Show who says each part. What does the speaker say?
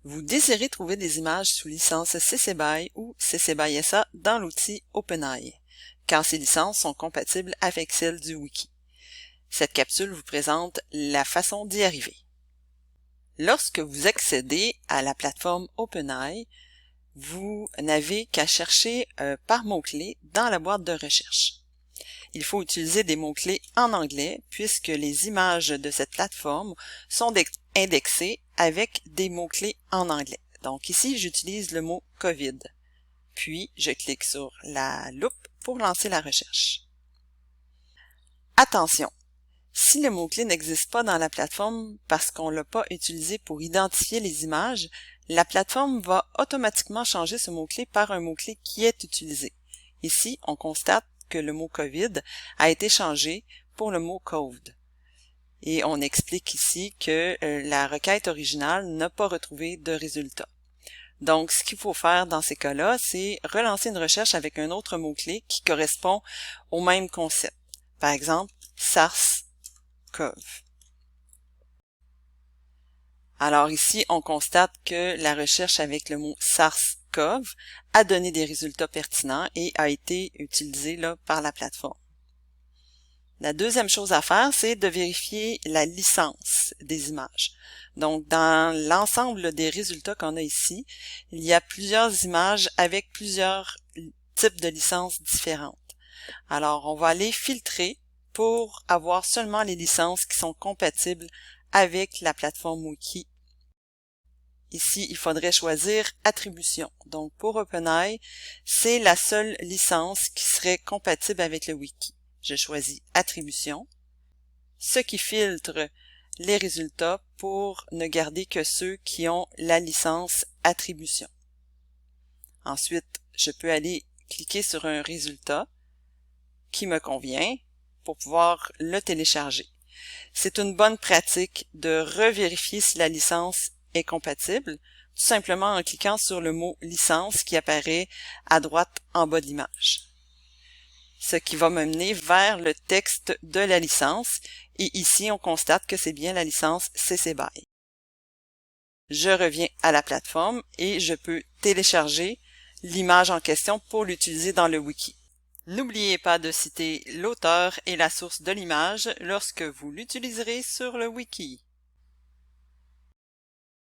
Speaker 1: Vous désirez trouver des images sous licence CC BY ou CC BY SA dans l'outil OpenEye, car ces licences sont compatibles avec celles du wiki. Cette capsule vous présente la façon d'y arriver. Lorsque vous accédez à la plateforme OpenEye, vous n'avez qu'à chercher par mots-clés dans la boîte de recherche. Il faut utiliser des mots-clés en anglais puisque les images de cette plateforme sont indexées avec des mots-clés en anglais. Donc ici, j'utilise le mot COVID. Puis, je clique sur la loupe pour lancer la recherche. Attention! Si le mot-clé n'existe pas dans la plateforme parce qu'on ne l'a pas utilisé pour identifier les images, la plateforme va automatiquement changer ce mot-clé par un mot-clé qui est utilisé. Ici, on constate que le mot COVID a été changé pour le mot code. Et on explique ici que la requête originale n'a pas retrouvé de résultat. Donc, ce qu'il faut faire dans ces cas-là, c'est relancer une recherche avec un autre mot-clé qui correspond au même concept. Par exemple, SARS-CoV. Alors ici, on constate que la recherche avec le mot SARS-CoV a donné des résultats pertinents et a été utilisée là, par la plateforme. La deuxième chose à faire, c'est de vérifier la licence des images. Donc, dans l'ensemble des résultats qu'on a ici, il y a plusieurs images avec plusieurs types de licences différentes. Alors, on va aller filtrer pour avoir seulement les licences qui sont compatibles avec la plateforme wiki. Ici, il faudrait choisir Attribution. Donc, pour OpenEye, c'est la seule licence qui serait compatible avec le wiki. Je choisis Attribution, ce qui filtre les résultats pour ne garder que ceux qui ont la licence Attribution. Ensuite, je peux aller cliquer sur un résultat qui me convient pour pouvoir le télécharger. C'est une bonne pratique de revérifier si la licence est compatible, tout simplement en cliquant sur le mot licence qui apparaît à droite en bas de l'image. Ce qui va me mener vers le texte de la licence et ici on constate que c'est bien la licence CC BY. Je reviens à la plateforme et je peux télécharger l'image en question pour l'utiliser dans le wiki. N'oubliez pas de citer l'auteur et la source de l'image lorsque vous l'utiliserez sur le wiki.